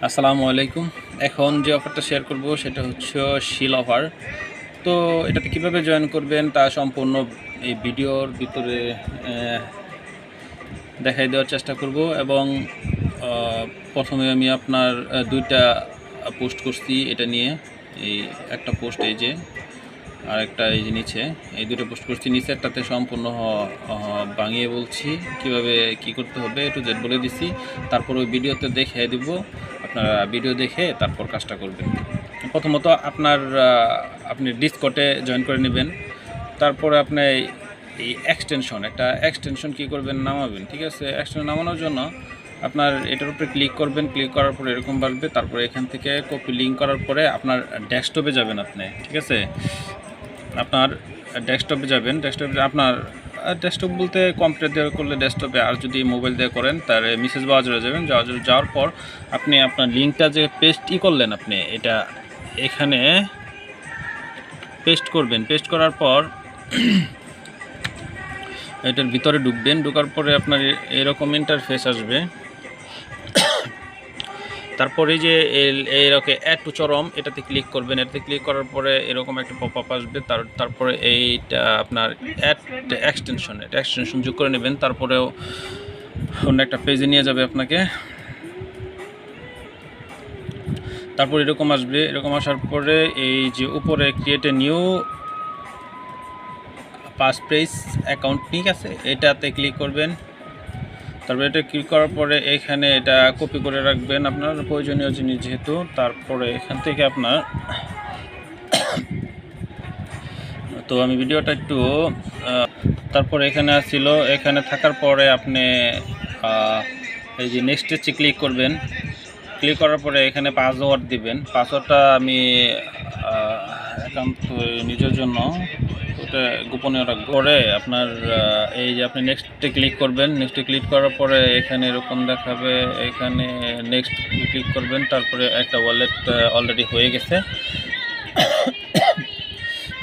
আসসালামু আলাইকুম। এখন যে অফারটা শেয়ার করব সেটা হচ্ছে শিল অফার। তো এটাতে কিভাবে জয়েন করবেন তা সম্পূর্ণ এই ভিডিওর ভিতরে দেখাই দেওয়ার চেষ্টা করব। এবং প্রথমে আমি আপনার দুইটা পোস্ট করছি এটা নিয়ে। এই একটা পোস্ট এই যে, আর একটা এই যে নিচে, এই দুটো পোস্ট করছি। নিচেরটাতে সম্পূর্ণ ভাঙিয়ে বলছি কিভাবে কি করতে হবে, একটু জেড বলে দিছি। তারপর ওই ভিডিওতে দেখে দিব, আপনারা ভিডিও দেখে তারপর কাজটা করবেন। প্রথমত আপনি ডিসকর্ডে জয়েন করে নেবেন। তারপরে আপনি এই একটা এক্সটেনশন কী করবেন, নামাবেন। ঠিক আছে, এক্সটেনশন নামানোর জন্য আপনার এটার উপরে ক্লিক করবেন। ক্লিক করার পরে এরকম বাসবে। তারপরে এখান থেকে কপি লিঙ্ক করার পরে আপনার ডেস্কটপে যাবেন আপনি। ঠিক আছে, আপনার ডেস্কটপে যাবেন। আপনার ডেস্কটপ বলতে কম্পিউটার দিয়ে করলে ডেস্কটপে, আর যদি মোবাইল দিয়ে করেন তার মেসেজ ব্রাউজারে যাবেন। যাওয়ার পর আপনি আপনার লিঙ্কটা যে পেস্টই করলেন আপনি এটা এখানে পেস্ট করবেন। পেস্ট করার পর এটার ভিতরে ঢুকবেন। ঢোকার পরে আপনার এরকম ইন্টারফেস আসবে। তারপরে যে এইরকম অ্যাড টু চরম এটাতে ক্লিক করবেন। এটাতে ক্লিক করার পরে এরকম একটা পপআপ আসবে। তারপরে এইটা আপনার অ্যাড এক্সটেনশন, এটা এক্সটেনশন যোগ করে নেবেন। তারপরেও অন্য একটা পেজে নিয়ে যাবে আপনাকে। তারপর এরকম আসবে। এরকম আসার পরে এই যে উপরে ক্রিয়েট এ নিউ পাসপ্রেস অ্যাকাউন্ট, ঠিক আছে, এটাতে ক্লিক করবেন। তারপরে এটা ক্লিক করার পরে এখানে এটা কপি করে রাখবেন আপনার প্রয়োজনীয় জিনিস যেহেতু। তারপরে এখান থেকে আপনার তো আমি ভিডিওটা একটু তারপরে এখানে আসছিল। এখানে থাকার পরে আপনি এই যে নেক্সটে ক্লিক করবেন। ক্লিক করার পরে এখানে পাসওয়ার্ড দিবেন। পাসওয়ার্ডটা আমি একান্ত নিজের জন্য ওটা গোপনীয় রাখবো। পরে আপনার এই যে আপনি নেক্সটে ক্লিক করবেন। নেক্সটে ক্লিক করার পরে এখানে এরকম দেখাবে, এখানে নেক্সট ক্লিক করবেন। তারপরে একটা ওয়ালেট অলরেডি হয়ে গেছে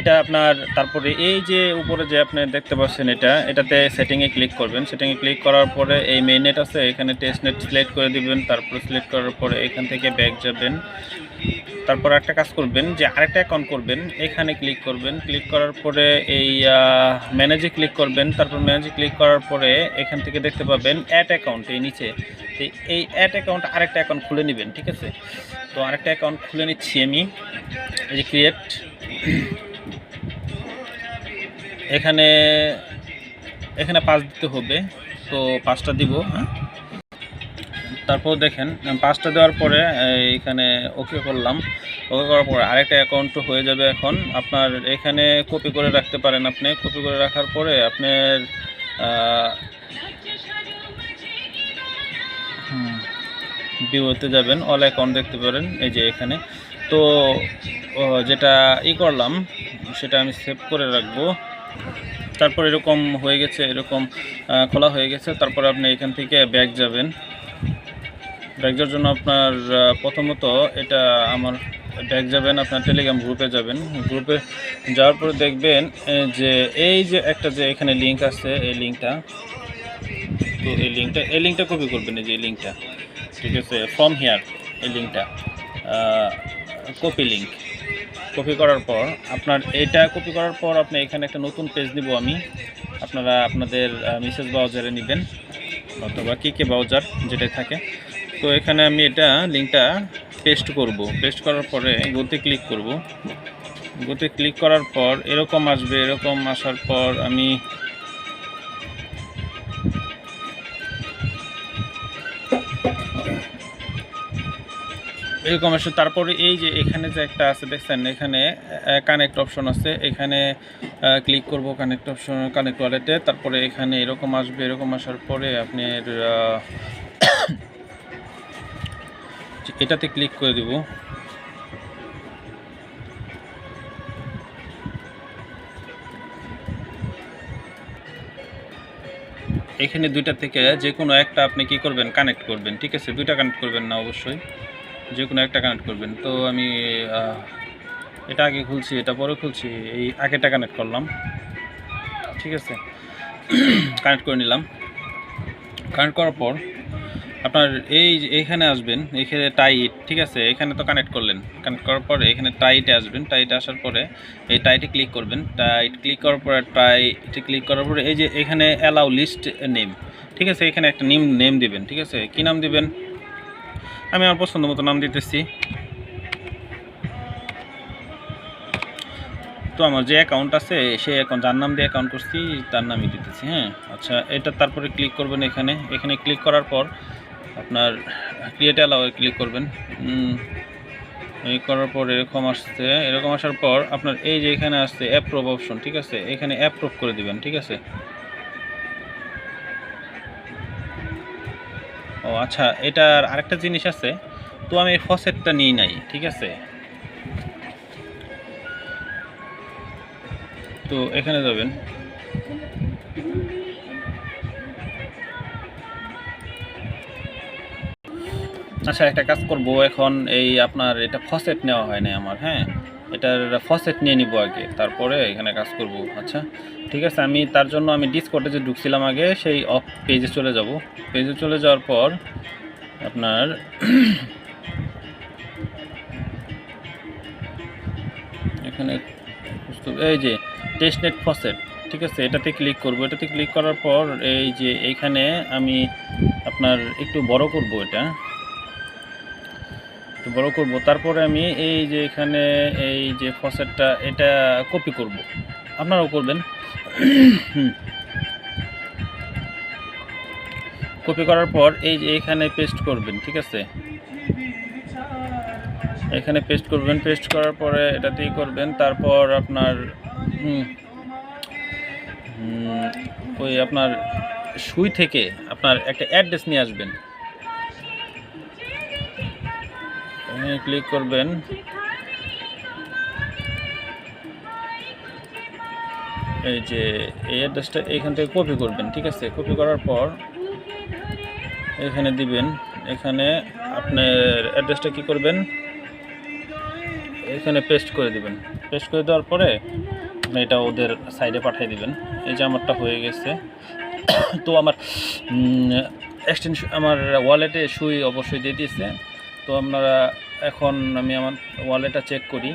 এটা আপনার। তারপরে এই যে উপরে যে আপনি দেখতে পাচ্ছেন এটাতে সেটিংয়ে ক্লিক করবেন। সেটিংয়ে ক্লিক করার পরে এই মেইন নেট আছে, এখানে টেস্ট নেট সিলেক্ট করে দিবেন। তারপরে সিলেক্ট করার পরে এখান থেকে ব্যাক যাবেন। তারপর একটা কাজ করবেন যে আরেকটা অ্যাকাউন্ট করবেন, এখানে ক্লিক করবেন। ক্লিক করার পরে এই ম্যানেজে ক্লিক করবেন। তারপর ম্যানেজে ক্লিক করার পরে এখান থেকে দেখতে পাবেন অ্যাড অ্যাকাউন্ট এই নিচে। এই অ্যাড অ্যাকাউন্ট আরেকটা অ্যাকাউন্ট খুলে নেবেন। ঠিক আছে, তো আরেকটা অ্যাকাউন্ট খুলে নিচ্ছি আমি। এই যে ক্রিয়েট, এখানে এখানে 5 দিতে হবে, তো 5টা দিব। হ্যাঁ, তারপর দেখেন 5টা দেওয়ার পরে এখানে ওকে করলাম। ওকে করার পরে আরেকটা অ্যাকাউন্ট হয়ে যাবে। এখন আপনার এখানে কপি করে রাখতে পারেন। আপনি কপি করে রাখার পরে আপনার ভিউতে যাবেন, অল অ্যাকাউন্ট দেখতে পারেন এই যে এখানে। তো যেটা করলাম সেটা আমি সেভ করে রাখবো। তারপর এরকম হয়ে গেছে, এরকম খোলা হয়ে গেছে। তারপর আপনি এখান থেকে ব্যাক যাবেন। ব্যাক যাওয়ার জন্য আপনার প্রথমত এটা আমার ব্যাক যাবেন, আপনার টেলিগ্রাম গ্রুপে যাবেন। গ্রুপে যাওয়ার পরে দেখবেন যে এই যে একটা যে এখানে লিঙ্ক আছে, এই লিঙ্কটা, তো এই লিঙ্কটা কপি করবেন। এই যে এই লিঙ্কটা, ঠিক আছে, ফ্রম হিয়ার, এই লিঙ্কটা কপি লিঙ্ক। কপি করার পর আপনার এটা কপি করার পর আপনি এখানে একটা নতুন পেজ নিব আমি। আপনারা আপনাদের মেসেজ ব্রাউজারে নেবেন অথবা কি ব্রাউজার যেটাই থাকে। তো এখানে আমি এটা লিঙ্কটা পেস্ট করব। পেস্ট করার পরে গোতে ক্লিক করব। গোতে ক্লিক করার পর এরকম আসবে। এরকম আসার পর আমি এরকম আসে। তারপরে এই যে এখানে যে একটা আছে দেখছেন, এখানে কানেক্ট অপশন আছে, এখানে ক্লিক করব কানেক্ট অপশন, কানেক্ট ওয়ালেটে। তারপরে এখানে এরকম আসবে। এরকম আসার পরে আপনি এটাতে ক্লিক করে দিব। এখানে দুইটা থেকে যে কোনো একটা আপনি কি করবেন, কানেক্ট করবেন। ঠিক আছে, দুইটা কানেক্ট করবেন না, অবশ্যই যে কোনো একটা কানেক্ট করবেন। তো আমি এটা আগে খুলছি, এটা পরে খুলছি, এই আগেটা কানেক্ট করলাম। ঠিক আছে, কানেক্ট করে নিলাম। কানেক্ট করার পর আপনার এই এইখানে আসবেন, এখানে টাইট, ঠিক আছে, এখানে তো কানেক্ট করলেন, কানেক্ট করার পরে এখানে টাইটে আসবেন, টাইটে আসার পরে এই টাইটে ক্লিক করবেন, টাইট ক্লিক করার পরে টাইটে ক্লিক করার পরে এই যে এখানে অ্যালাউ লিস্ট নেম, ঠিক আছে, এখানে একটা নেম দিবেন, ঠিক আছে, কি নাম দিবেন, আমি আমার পছন্দ মতো নাম দিতেছি। তো আমার যে অ্যাকাউন্ট আছে সেই অ্যাকাউন্ট, যার নাম দিয়ে অ্যাকাউন্ট করছি তার নামই দিতেছি, হ্যাঁ। আচ্ছা, এটা তারপরে ক্লিক করবেন, এখানে ক্লিক করার পর আপনার ক্রিয়েট অ্যালাউ ক্লিক করবেন। এই করার পর এরকম আসছে, এরকম আসার পর আপনার এই যে এখানে আসছে অ্যাপ্রুভ অপশন, ঠিক আছে, এখানে অ্যাপ্রুভ করে দিবেন, ঠিক আছে। ও আচ্ছা, এটার আরেকটা জিনিস আছে, তো আমি ফসেটটা নিই নাই, ঠিক আছে। তো এখানে যাবেন, আচ্ছা একটা কাজ করব এখন, এই আপনার এটা ফসেট নেওয়া হয় না আমার, হ্যাঁ, এটার ফসেট নিয়ে নিব আগে, তারপরে এখানে কাজ করব। আচ্ছা ঠিক আছে, আমি তার জন্য আমি ডিসকর্ডে যে ঢুকছিলাম আগে সেই অফ পেজে চলে যাব। পেজে চলে যাওয়ার পর আপনার এখানে এই যে টেস্টনেট ফসেট, ঠিক আছে, এটাতে ক্লিক করব। এটাতে ক্লিক করার পর এই যে এইখানে আমি আপনার একটু বড় করব, এটা একটু বড় করব, তারপরে আমি এই যে এখানে এই যে ফসেটটা এটা কপি করব, আপনারাও করবেন। কপি করার পর এই যে এখানে পেস্ট করবেন, ঠিক আছে, এখানে পেস্ট করবেন, পেস্ট করার পরে এটাতেই করবেন, তারপর আপনার ওই আপনার সুই থেকে আপনার একটা অ্যাড্রেস নিয়ে আসবেন, এখানে ক্লিক করবেন, এই যে এই অ্যাড্রেসটা এখান থেকে কপি করবেন, ঠিক আছে। কপি করার পর এখানে দিবেন, এখানে আপনার অ্যাড্রেসটা কি করবেন, এখানে পেস্ট করে দিবেন। পেস্ট করে দেওয়ার পরে এটা ওদের সাইডে পাঠিয়ে দিবেন। এই যে আমারটা হয়ে গেছে। তো আমার এক্সটেনশন আমার ওয়ালেটে সুই অবশ্যই দিয়ে দিয়েছে। তো আপনারা এখন আমি আমার ওয়ালেটটা চেক করি।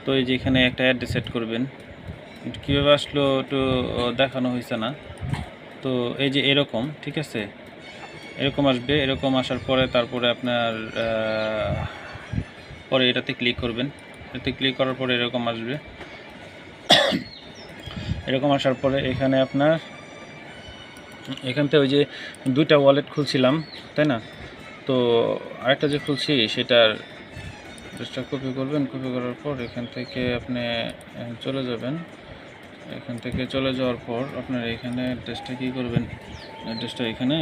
তো এই যে এখানে একটা অ্যাড্রেস সেট করবেন, কীভাবে আসলো একটু দেখানো হয়েছে না। তো এই যে এরকম, ঠিক আছে, এরকম আসবে। এরকম আসার পরে তারপরে আপনার পরে এটাতে ক্লিক করবেন। এটাতে ক্লিক করার পরে এরকম আসবে। এরকম আসার পরে এখানে আপনার এখান থেকে ওই যে দুইটা ওয়ালেট খুলছিলাম, তাই না, তো আরেকটা যে খুলছি সেটার অ্যাড্রেসটা কপি করবেন। কপি করার পর এখান থেকে আপনি চলে যাবেন। এখান থেকে চলে যাওয়ার পর আপনার এখানে অ্যাড্রেসটা কী করবেন, অ্যাড্রেসটা এখানে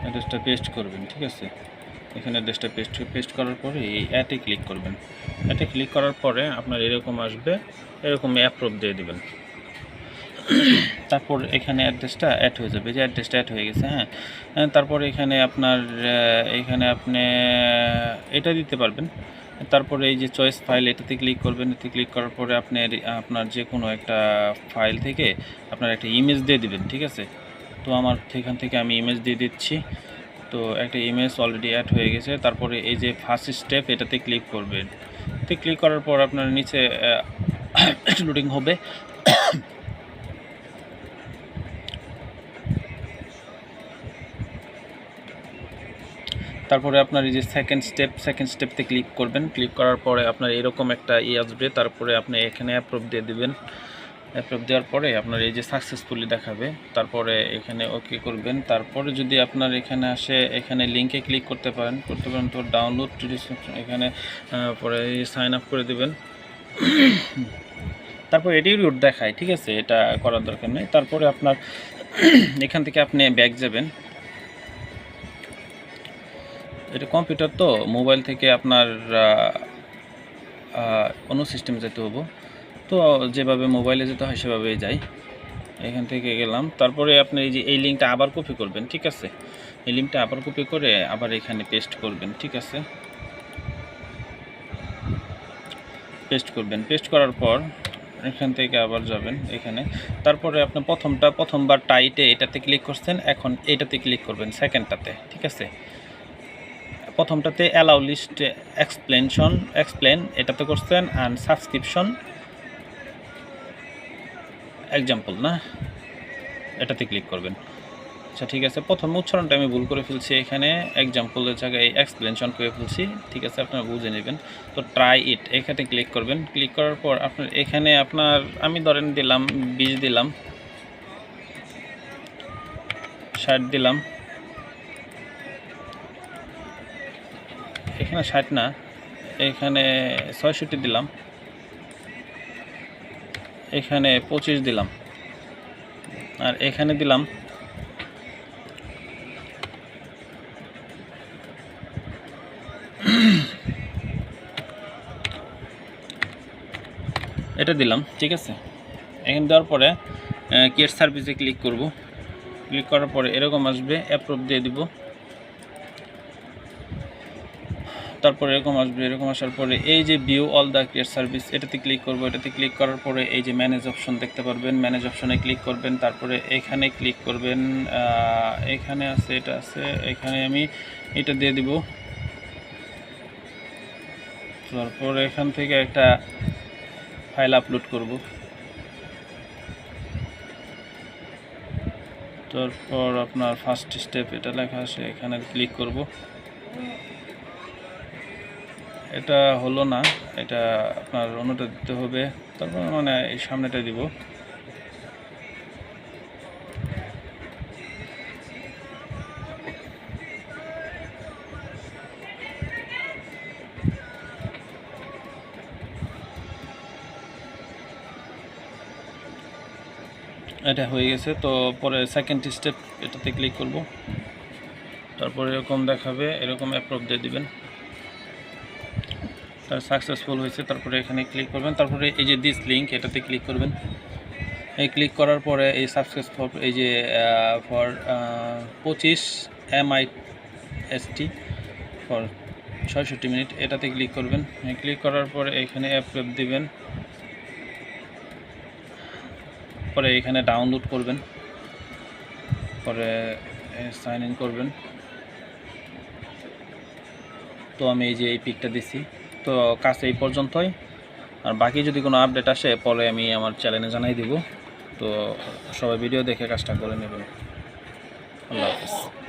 অ্যাড্রেসটা পেস্ট করবেন, ঠিক আছে। এখানে অ্যাড্রেসটা পেস্ট করার পরে এই অ্যাডে ক্লিক করবেন। অ্যাডে ক্লিক করার পরে আপনার এরকম আসবে, এরকম অ্যাপ্রুভ দিয়ে দেবেন। তারপর এখানে অ্যাড্রেসটা অ্যাড হয়ে যাবে, যে অ্যাড্রেসটা অ্যাড হয়ে গেছে, হ্যাঁ। তারপর এখানে আপনার এখানে আপনি এটা দিতে পারবেন। তারপরে এই যে চয়েস ফাইল, এটাতে ক্লিক করবেন। এতে ক্লিক করার পরে আপনি আপনার যে কোনো একটা ফাইল থেকে আপনার একটা ইমেজ দিয়ে দিবেন, ঠিক আছে। তো আমার এখান থেকে আমি ইমেজ দিয়ে দিচ্ছি। তো একটা ইমেজ অলরেডি অ্যাড হয়ে গেছে। তারপরে এই যে ফার্স্ট স্টেপ, এটাতে ক্লিক করবেন। এতে ক্লিক করার পর আপনার নিচে লোডিং হবে। তারপরে আপনার এই যে সেকেন্ড স্টেপতে ক্লিক করবেন। ক্লিক করার পরে আপনার এরকম একটা আসবে। তারপরে আপনি এখানে অ্যাপ্রুভ দিয়ে দেবেন। অ্যাপ্রুভ দেওয়ার পরে আপনার এই যে সাকসেসফুলি দেখাবে। তারপরে এখানে ওকে করবেন। তারপরে যদি আপনার এখানে আসে, এখানে লিঙ্কে ক্লিক করতে পারেন। তো ডাউনলোড টু ডিসক্রিপশন, এখানে পরে সাইন আপ করে দেবেন। তারপর এটির রুট দেখায়, ঠিক আছে, এটা করার দরকার নেই। তারপরে আপনার এখান থেকে আপনি ব্যাক যাবেন। এটা কম্পিউটার, তো মোবাইল থেকে আপনার অন্য সিস্টেমে যেতে হবো। তো যেভাবে মোবাইলে যেতে হয় সেভাবেই যাই। এখান থেকে গেলাম। তারপরে আপনি এই যে এই লিঙ্কটা আবার কপি করবেন, ঠিক আছে। এই লিঙ্কটা আবার কপি করে আবার এখানে পেস্ট করবেন, ঠিক আছে। পেস্ট করবেন। পেস্ট করার পর এখান থেকে আবার যাবেন এখানে, তারপরে আপনি প্রথমবার টাইটে এটাতে ক্লিক করছেন, এখন এটাতে ক্লিক করবেন সেকেন্ডটাতে, ঠিক আছে। প্রথমটাতে অ্যালাউ লিস্ট এক্সপ্লেন এটাতে করছেন, অ্যান্ড সাবস্ক্রিপশন এক্সাম্পল না, এটাতে ক্লিক করবেন। আচ্ছা ঠিক আছে, প্রথম উচ্চারণটা আমি ভুল করে ফেলছি, এখানে এক্সাম্পলের জায়গায় এক্সপ্লেনেশন করে ফেলছি, ঠিক আছে, আপনারা বুঝে নেবেন। তো ট্রাই ইট এখানে ক্লিক করবেন। ক্লিক করার পর আপনার এখানে আমি ধরেন দিলাম 20 দিলাম, 60 দিলাম, এখানে 60 না, এখানে 66 দিলাম, এখানে 25 দিলাম, আর এখানে দিলাম এটা দিলাম, ঠিক আছে। এখানে দেওয়ার পরে ক্রিয়েট সার্ভিসে ক্লিক করব। ক্লিক করার পরে এরকম আসবে, অ্যাপ্রুভ দিয়ে দিব। তারপরে এরকম আসবে, এরকম আসার পরে এই যে view all the create service এটাতে ক্লিক করব। এটাতে ক্লিক করার পরে এই যে ম্যানেজ অপশন দেখতে পারবেন, ম্যানেজ অপশনে ক্লিক করবেন। তারপরে এখানে ক্লিক করবেন, এখানে আছে, এটা আছে, এখানে আমি এটা দিয়ে দিব। তারপর এখান থেকে একটা ফাইল আপলোড করব। তারপর আপনার ফার্স্ট স্টেপ এটা লেখা আছে, এখানে ক্লিক করব। এটা হলো না, এটা আপনার অন্যটা দিতে হবে। তারপর মানে এই সামনেটা দিব। এটা হয়ে গেছে। তো পরে সেকেন্ড স্টেপ এটাতে ক্লিক করব। তারপরে এরকম দেখাবে, এরকম অ্যাপ্রুভ দিয়ে দিবেন। তার সাকসেসফুল হয়েছে। তারপরে এখানে ক্লিক করবেন। তারপরে এই যে দিস লিঙ্ক এটাতে ক্লিক করবেন। এই ক্লিক করার পরে এই সাকসেসফুল এই যে ফর 25 MIST ফর 66 মিনিট এটাতে ক্লিক করবেন। ক্লিক করার পরে এখানে অ্যাপ্রুভ দিবেন। পরে এখানে ডাউনলোড করবেন, পরে সাইন ইন করবেন। তো আমি এই যে এই পিকটা দিছি। তো কাজ এই পর্যন্তই, আর বাকি যদি কোনো আপডেট আসে পরে আমি আমার চ্যানেলে জানাই দিব। তো সবাই ভিডিও দেখে কাজটা করে নেবেন। আল্লাহ হাফেজ।